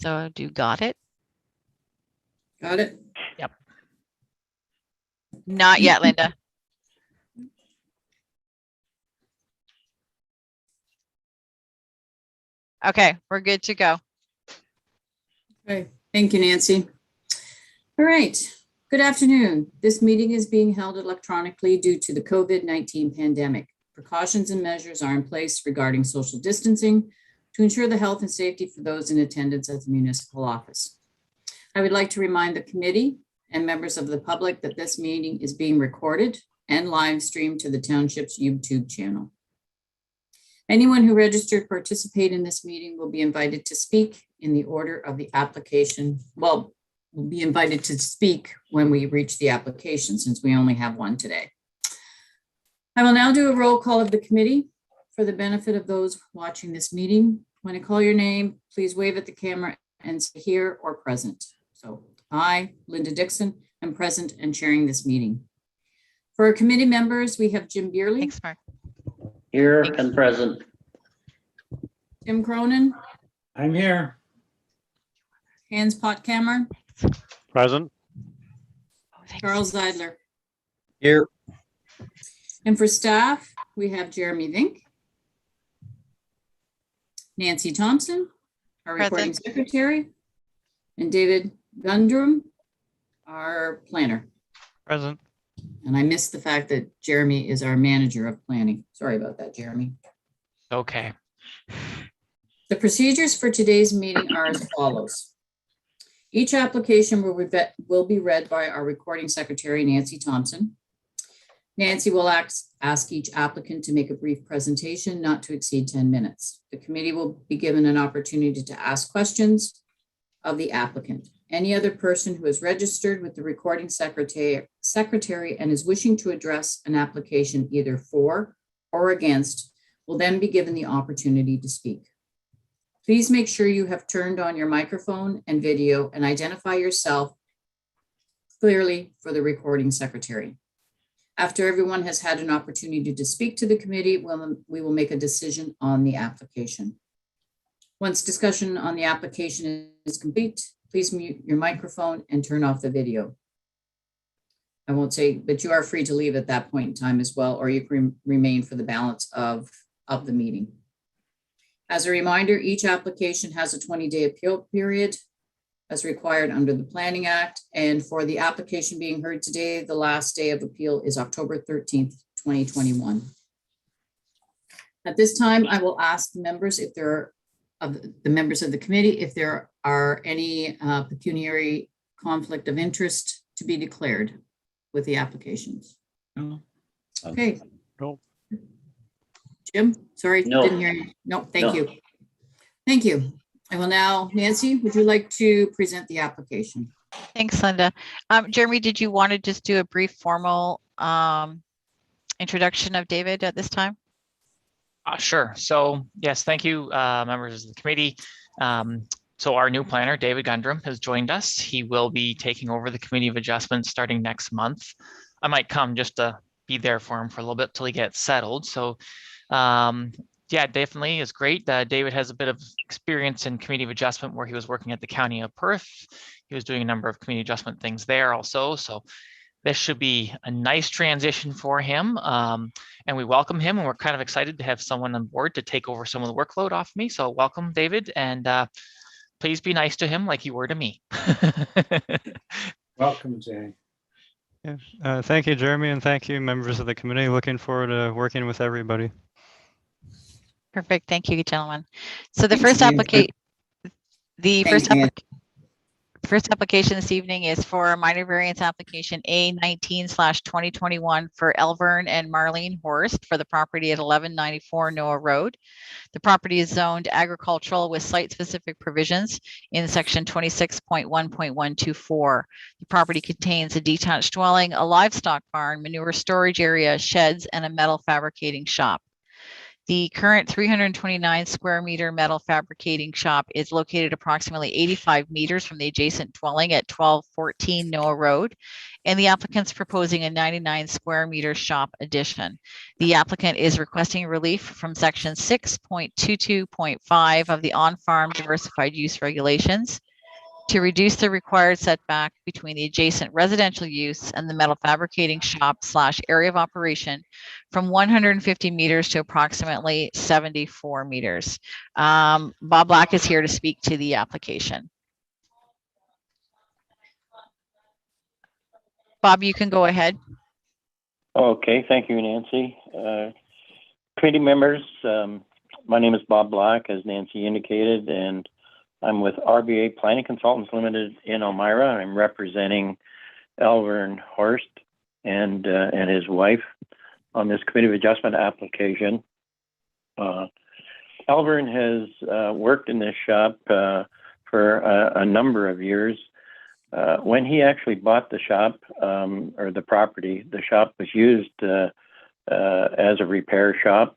So got it? Got it? Yep. Not yet, Linda. Okay, we're good to go. Okay, thank you, Nancy. All right, good afternoon. This meeting is being held electronically due to the COVID-19 pandemic. Precautions and measures are in place regarding social distancing to ensure the health and safety for those in attendance at the municipal office. I would like to remind the committee and members of the public that this meeting is being recorded and live streamed to the township's YouTube channel. Anyone who registered to participate in this meeting will be invited to speak in the order of the application. Well, will be invited to speak when we reach the application, since we only have one today. I will now do a roll call of the committee for the benefit of those watching this meeting. When I call your name, please wave at the camera and say here or present. So I, Linda Dixon, am present and chairing this meeting. For our committee members, we have Jim Beerley. Thanks, Mark. Here and present. Tim Cronin, I'm here. Hans Potkamer, Present. Oh, thanks. Charles Zeidler. Here. And for staff, we have Jeremy Vink, Nancy Thompson, our recording Present. secretary, and David Gundrum, our planner. Present. And I missed the fact that Jeremy is our manager of planning. Sorry about that, Jeremy. Okay. The procedures for today's meeting are as follows. Each application will be read by our recording secretary, Nancy Thompson. Nancy will ask each applicant to make a brief presentation, not to exceed 10 minutes. The committee will be given an opportunity to ask questions of the applicant. Any other person who is registered with the recording secretary and is wishing to address an application either for or against will then be given the opportunity to speak. Please make sure you have turned on your microphone and video and identify yourself clearly for the recording secretary. After everyone has had an opportunity to speak to the committee, we will make a decision on the application. Once discussion on the application is complete, please mute your microphone and turn off the video. I won't say, but you are free to leave at that point in time as well, or you can remain for the balance of the meeting. As a reminder, each application has a 20-day appeal period as required under the Planning Act. And for the application being heard today, the last day of appeal is October 13th, 2021. At this time, I will ask the members if there are of the members of the committee, if there are any pecuniary conflict of interest to be declared with the applications. No. Okay. No. Jim, sorry, No. didn't hear you. No, thank No. you. Thank you. I will now, Nancy, would you like to present the application? Thanks, Linda. Jeremy, did you want to just do a brief formal introduction of David at this time? Sure. So yes, thank you, members of the committee. So our new planner, David Gundrum, has joined us. He will be taking over the Committee of Adjustment starting next month. I might come just to be there for him for a little bit till he gets settled. So yeah, definitely is great. David has a bit of experience in Committee of Adjustment where he was working at the County of Perth. He was doing a number of community adjustment things there also. So this should be a nice transition for him. And we welcome him, and we're kind of excited to have someone on board to take over some of the workload off me. So welcome, David, and please be nice to him like you were to me. Welcome, Jay. Yeah. Thank you, Jeremy, and thank you, members of the committee. Looking forward to working with everybody. Perfect. Thank you, gentlemen. So the Thanks, first Nancy. application, Thanks, Nancy. first application this evening is for a minor variance application A19/2021 for Elvern and Marlene Horst for the property at 1194 Noah Road. The property is zoned agricultural with site-specific provisions in section 26.1.124. The property contains a detached dwelling, a livestock barn, manure storage area, sheds, and a metal fabricating shop. The current 329 square meter metal fabricating shop is located approximately 85 meters from the adjacent dwelling at 1214 Noah Road, and the applicant's proposing a 99 square meter shop addition. The applicant is requesting relief from section 6.22.5 of the on-farm diversified use regulations to reduce the required setback between the adjacent residential use and the metal fabricating shop / area of operation from 150 meters to approximately 74 meters. Bob Black is here to speak to the application. Bob, you can go ahead. Okay, thank you, Nancy. Committee members, my name is Bob Black, as Nancy indicated, and I'm with RBA Planning Consultants Limited in Elmira. I'm representing Elvern Horst and his wife on this Committee of Adjustment application. Elvern has worked in this shop for a number of years. When he actually bought the shop or the property, the shop was used as a repair shop.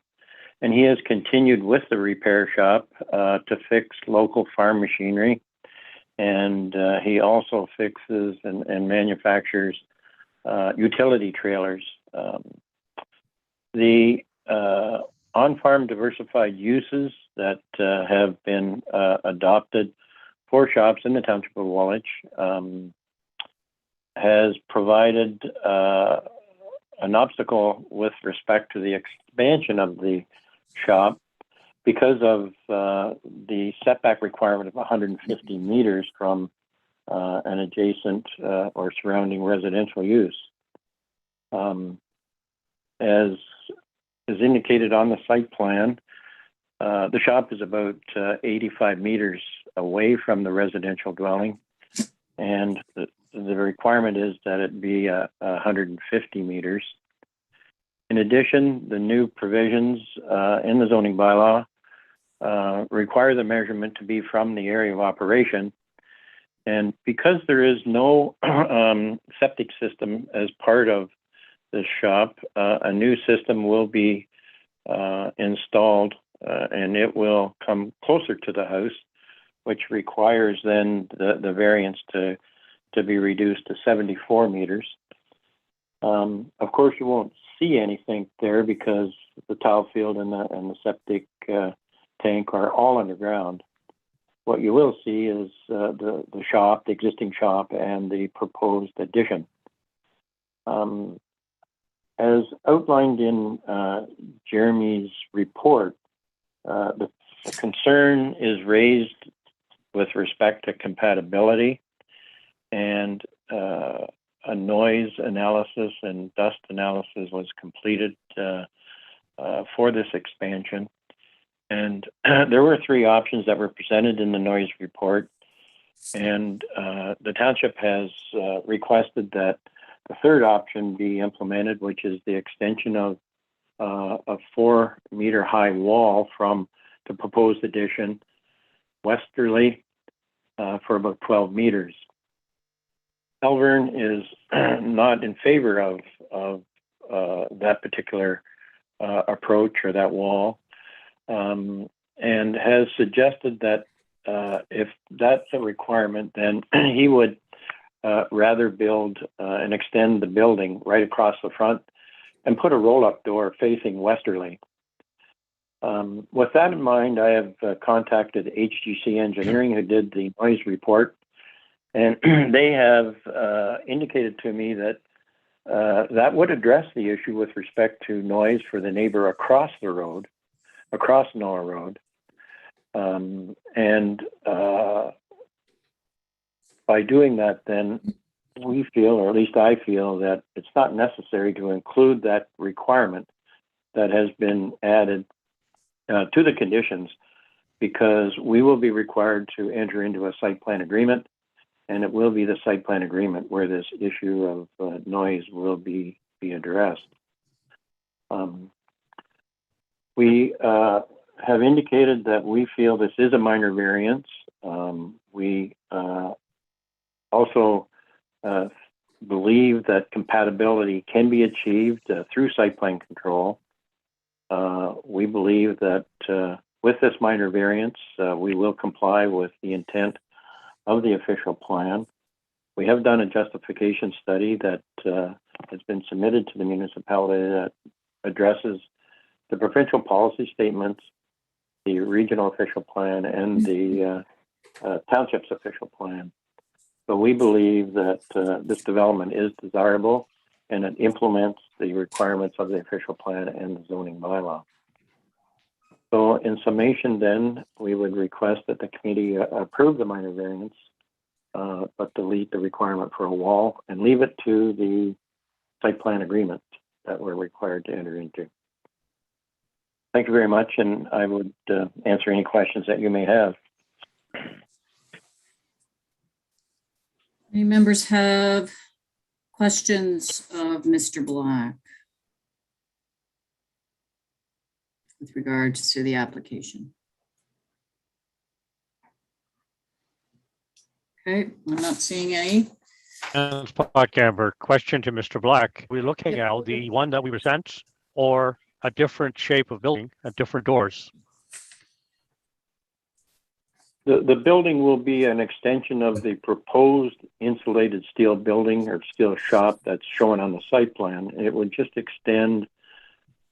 And he has continued with the repair shop to fix local farm machinery. And he also fixes and manufactures utility trailers. The on-farm diversified uses that have been adopted for shops in the Township of Woolwich has provided an obstacle with respect to the expansion of the shop because of the setback requirement of 150 meters from an adjacent or surrounding residential use. As is indicated on the site plan, the shop is about 85 meters away from the residential dwelling, and the requirement is that it be 150 meters. In addition, the new provisions in the zoning bylaw require the measurement to be from the area of operation. And because there is no septic system as part of this shop, a new system will be installed and it will come closer to the house, which requires then the variance to be reduced to 74 meters. Of course, you won't see anything there because the tile field and the septic tank are all underground. What you will see is the shop, the existing shop, and the proposed addition. As outlined in Jeremy's report, the concern is raised with respect to compatibility, and a noise analysis and dust analysis was completed for this expansion. And there were 3 options that were presented in the noise report. And the township has requested that the 3rd option be implemented, which is the extension of a 4-meter high wall from the proposed addition westerly for about 12 meters. Elvern is not in favor of that particular approach or that wall, and has suggested that if that's a requirement, then he would rather build and extend the building right across the front and put a roll-up door facing westerly. With that in mind, I have contacted HGC Engineering, who did the noise report, and they have indicated to me that that would address the issue with respect to noise for the neighbor across the road, across Noah Road. By doing that, then we feel, or at least I feel, that it's not necessary to include that requirement that has been added to the conditions, because we will be required to enter into a site plan agreement, and it will be the site plan agreement where this issue of noise will be addressed. We have indicated that we feel this is a minor variance. We also believe that compatibility can be achieved through site plan control. we believe that with this minor variance, we will comply with the intent of the official plan. We have done a justification study that has been submitted to the municipality that addresses the provincial policy statements, the regional official plan, and the township's official plan. So we believe that this development is desirable and it implements the requirements of the official plan and the zoning bylaw. So in summation then, we would request that the committee approve the minor variance, but delete the requirement for a wall and leave it to the site plan agreement that we're required to enter into. Thank you very much, and I would answer any questions that you may have. Any members have questions of Mr. Black with regards to the application? Okay, I'm not seeing any. And Camber, question to Mr. Black. We're looking at the one that we present or a different shape of building at different doors? The building will be an extension of the proposed insulated steel building or steel shop that's shown on the site plan. It would just extend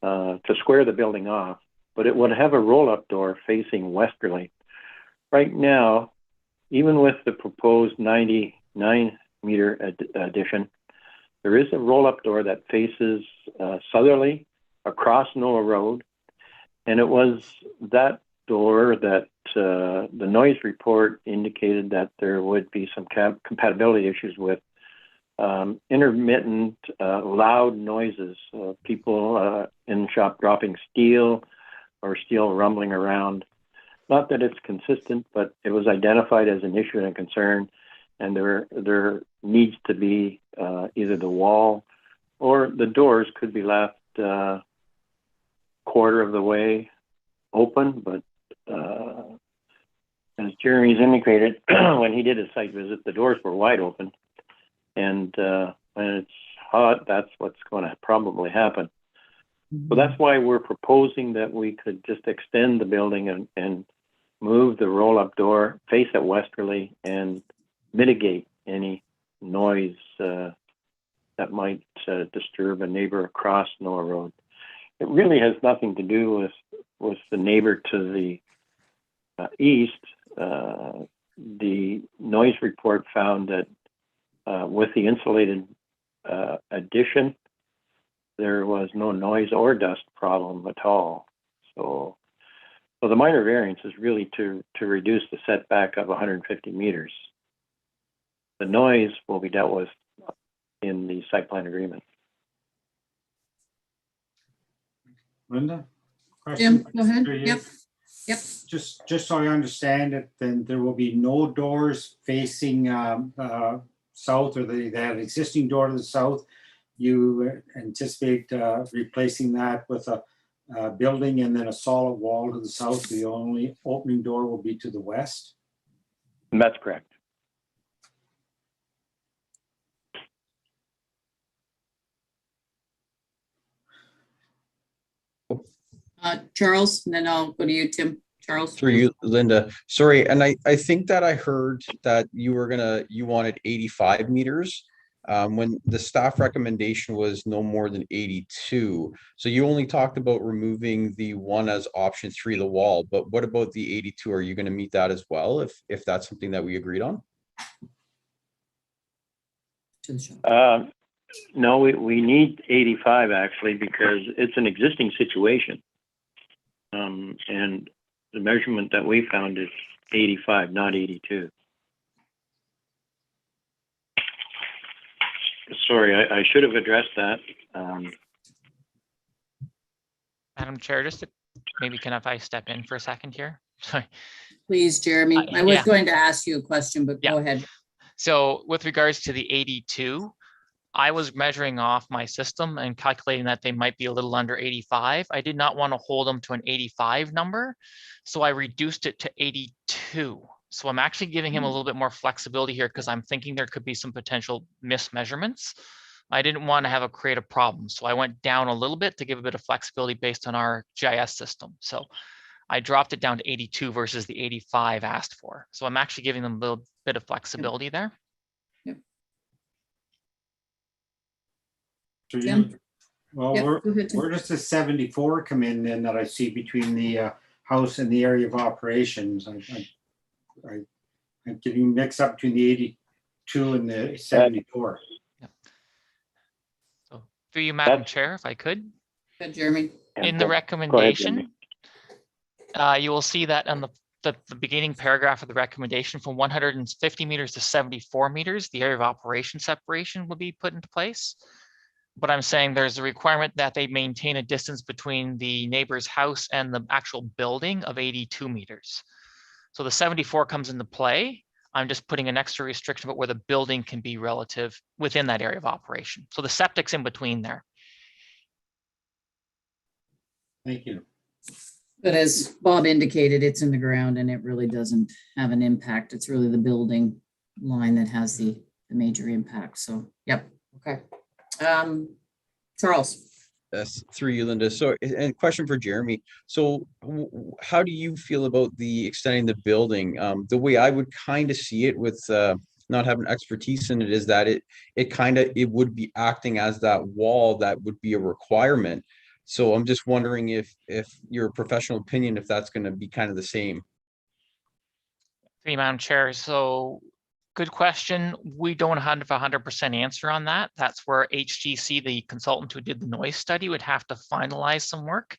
to square the building off, but it would have a roll-up door facing westerly. Right now, even with the proposed 99-meter addition, there is a roll-up door that faces southerly across Noah Road, and it was that door that the noise report indicated that there would be some compatibility issues with intermittent loud noises, people in the shop dropping steel or steel rumbling around. Not that it's consistent, but it was identified as an issue and a concern, and there needs to be either the wall or the doors could be left quarter of the way open, but as Jeremy's indicated, when he did his site visit, the doors were wide open, and when it's hot, that's what's going to probably happen. So that's why we're proposing that we could just extend the building and move the roll-up door, face it westerly, and mitigate any noise that might disturb a neighbor across Noah Road. It really has nothing to do with the neighbor to the east. The noise report found that with the insulated addition, there was no noise or dust problem at all. So the minor variance is really to reduce the setback of 150 meters. The noise will be dealt with in the site plan agreement. Linda? Question Jim, go ahead. for you. Yep. Just so I understand it, then there will be no doors facing south, or that existing door to the south. You anticipate replacing that with a building and then a solid wall to the south. The only opening door will be to the west? And that's correct. Charles, and then I'll go to you, Tim. Charles. Through you, Linda. Sorry, and I think that I heard that you wanted 85 meters when the staff recommendation was no more than 82. So you only talked about removing the one as option 3, the wall, but what about the 82? Are you going to meet that as well if that's something that we agreed on? To the shop. No, we need 85 actually, because it's an existing situation. And the measurement that we found is 85, not 82. Sorry, I should have addressed that. Madam Chair, just to, maybe if I step in for a second here? Sorry. Please, Jeremy. I was yeah. going to ask you a question, but go ahead. So with regards to the 82, I was measuring off my system and calculating that they might be a little under 85. I did not want to hold them to an 85 number, so I reduced it to 82. So I'm actually giving him a little bit more flexibility here because I'm thinking there could be some potential mismeasurements. I didn't want to create a problem. So I went down a little bit to give a bit of flexibility based on our GIS system. So I dropped it down to 82 versus the 85 asked for. So I'm actually giving them a little bit of flexibility there. So Tim? well, Yep, go ahead, Tim. where does the 74 come in then that I see between the house and the area of operations? I'm getting mixed up between the 82 and the 74. So through you, Madam That's- Chair, if I could. Good, Jeremy. In the Go ahead, recommendation, you will see that on the beginning paragraph of the recommendation, from 150 meters to 74 meters, the area of operation separation will be put into place. But I'm saying there's a requirement that they maintain a distance between the neighbor's house and the actual building of 82 meters. So the 74 comes into play. I'm just putting an extra restriction about where the building can be relative within that area of operation. So the septic's in between there. Thank you. But as Bob indicated, it's in the ground and it really doesn't have an impact. It's really the building line that has the major impact. So, yep, okay. Charles. That's through you, Linda. So, and question for Jeremy. So how do you feel about the extending the building? The way I would kind of see it with not having expertise in it is that it would be acting as that wall that would be a requirement. So I'm just wondering if your professional opinion, if that's going to be kind of the same. Through you, Madam Chair. So good question. We don't have 100% answer on that. That's where HGC, the consultant who did the noise study, would have to finalize some work.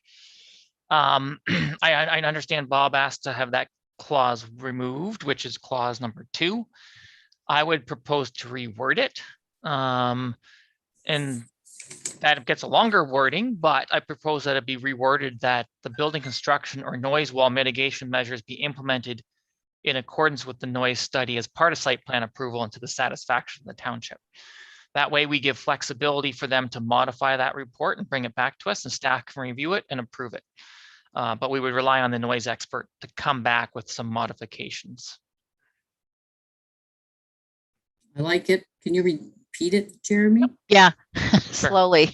I understand Bob asked to have that clause removed, which is clause number 2. I would propose to reword it. And that gets a longer wording, but I propose that it be reworded that the building construction or noise wall mitigation measures be implemented in accordance with the noise study as part of site plan approval and to the satisfaction of the township. That way we give flexibility for them to modify that report and bring it back to us, and staff can review it and approve it. But we would rely on the noise expert to come back with some modifications. I like it. Can you repeat it, Jeremy? Yeah, slowly.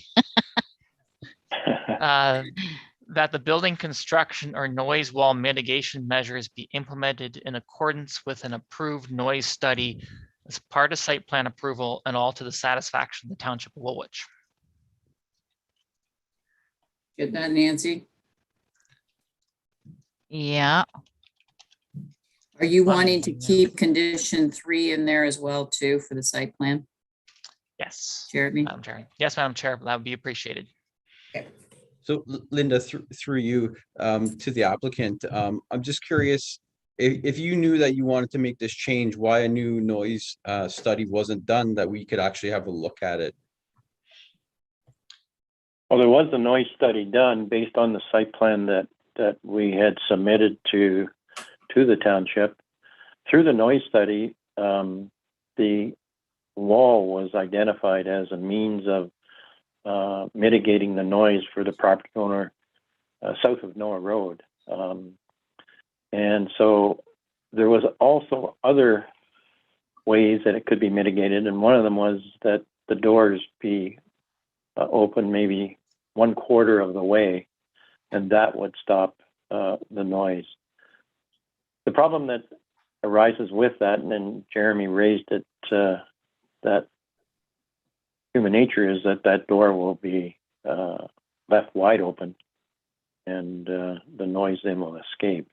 That the building construction or noise wall mitigation measures be implemented in accordance with an approved noise study as part of site plan approval and all to the satisfaction of the township of Woolwich. Get that, Nancy? Yeah, Are you wanting to keep condition 3 in there as well too for the site plan, Yes, Jeremy? Madam Chair. Yes, Madam Chair, that would be appreciated. So Linda, through you to the applicant, I'm just curious, if you knew that you wanted to make this change, why a new noise study wasn't done that we could actually have a look at it? Well, there was a noise study done based on the site plan that we had submitted to the township. Through the noise study, the wall was identified as a means of mitigating the noise for the property owner south of Noah Road. And so there was also other ways that it could be mitigated. And one of them was that the doors be open maybe 1/4 of the way, and that would stop the noise. The problem that arises with that, and then Jeremy raised it, that human nature is that door will be left wide open, and the noise then will escape.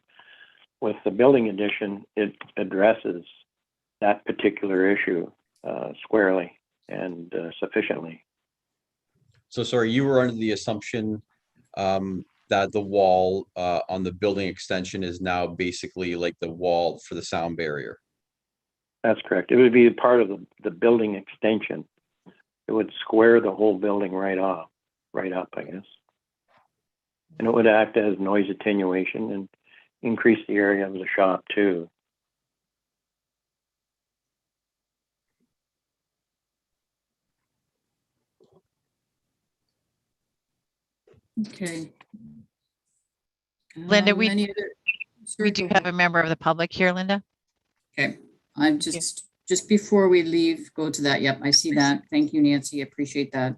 With the building addition, it addresses that particular issue squarely and sufficiently. So sorry, you were under the assumption that the wall on the building extension is now basically like the wall for the sound barrier. That's correct. It would be part of the building extension. It would square the whole building right up, I guess. And it would act as noise attenuation and increase the area of the shop too. Okay. Linda, we any other- we do have a member of the public here, Linda. Okay, I'm just just before we leave, go to that. Yep, I see that. Thank you, Nancy. Appreciate that.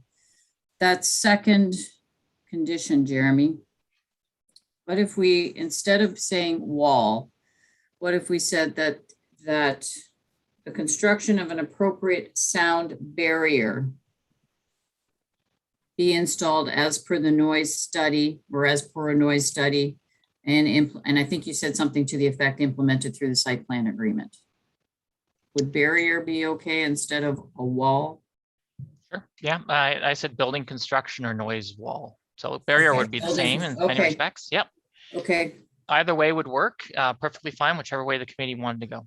That second condition, Jeremy. What if we, instead of saying wall, what if we said that the construction of an appropriate sound barrier be installed as per the noise study or as per a noise study and I think you said something to the effect implemented through the site plan agreement. Would barrier be okay instead of a wall? Sure. Yeah, I said building construction or noise wall. So barrier Okay, would be the building same in many okay. respects. Yep. Okay, Either way would work perfectly fine, whichever way the committee wanted to go.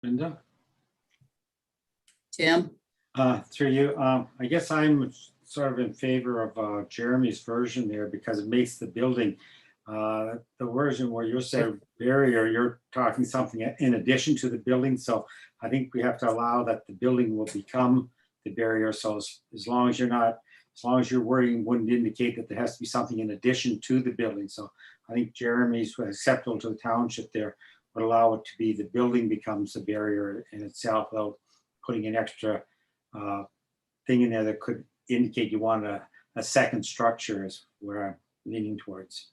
Linda? Tim? Through you, I guess I'm sort of in favor of Jeremy's version there because it makes the building, the version where you're saying barrier, you're talking something in addition to the building. So I think we have to allow that the building will become the barrier. So as long as you're not, as long as your wording wouldn't indicate that there has to be something in addition to the building. So I think Jeremy's acceptable to the township there would allow it to be the building becomes the barrier in itself without putting an extra thing in there that could indicate you want a second structure is where I'm leaning towards.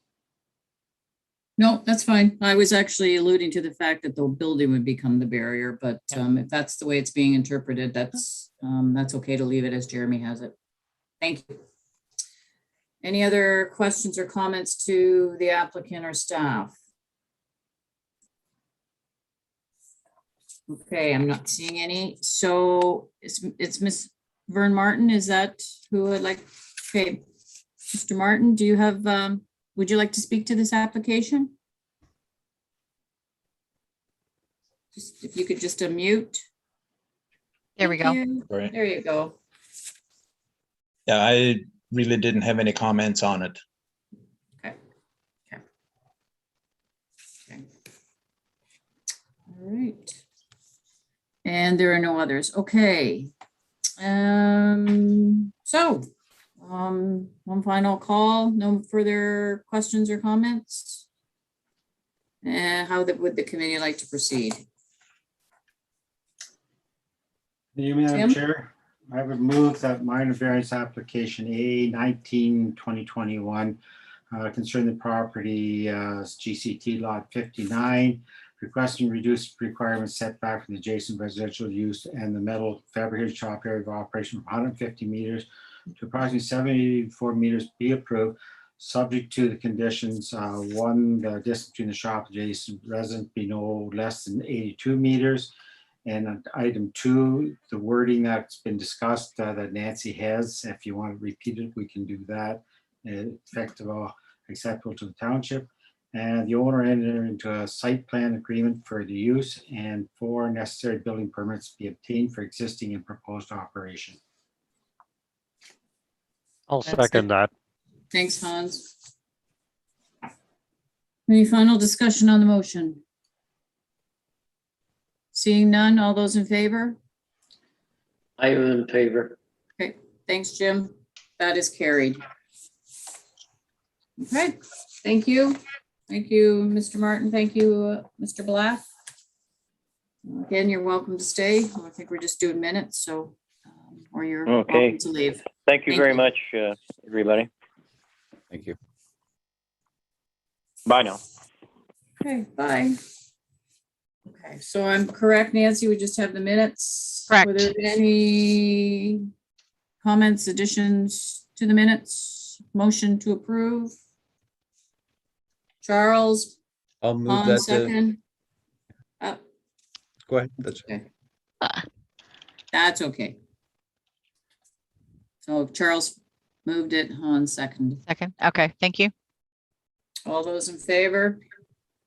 No, that's fine. I was actually alluding to the fact that the building would become the barrier, but if that's the way it's being interpreted, that's okay to leave it as Jeremy has it. Thank you. Any other questions or comments to the applicant or staff? Okay, I'm not seeing any. So it's Miss Vern Martin. Is that who would like? Okay, Mr. Martin, do you have, would you like to speak to this application? Just if you could just unmute. There we Thank go. you. Right. There you go. Yeah, I really didn't have any comments on it. Okay. All right. And there are no others. Okay. One final call, no further questions or comments? How would the committee like to proceed? You, Madam Tim? Chair, I would move that minor variance application A19-2021 concerning the property GCT lot 59, requesting reduced requirement setback from the adjacent residential use and the metal fabricated shop area of operation from 150 meters to approximately 74 meters be approved, subject to the conditions. One, the distance between the shop adjacent resident be no less than 82 meters. And item 2, the wording that's been discussed that Nancy has, if you want to repeat it, we can do that. Effective, acceptable to the township. And the owner entered into a site plan agreement for the use and 4 necessary building permits be obtained for existing and proposed operation. I'll That's second it. that. Thanks, Hans. Any final discussion on the motion? Seeing none, all those in favor? I am in favor. Okay, thanks, Jim. That is carried. Okay, thank you. Thank you, Mr. Martin. Thank you, Mr. Black. Again, you're welcome to stay. I think we're just doing minutes, so, or you're Okay. welcome to leave. Thank you Thank very you. much, everybody. Thank you. Bye now. Okay, bye. Okay, so I'm correct, Nancy, we just have the minutes. Correct. Were there any comments, additions to the minutes? Motion to approve? Charles, I'll move on that to, second? go ahead. That's That's okay. So Charles moved it, on second. Second. Okay, thank you. All those in favor?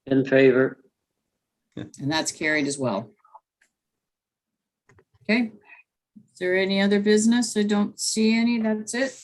In favor. And that's carried as well. Okay. Is there any other business? I don't see any. That's it.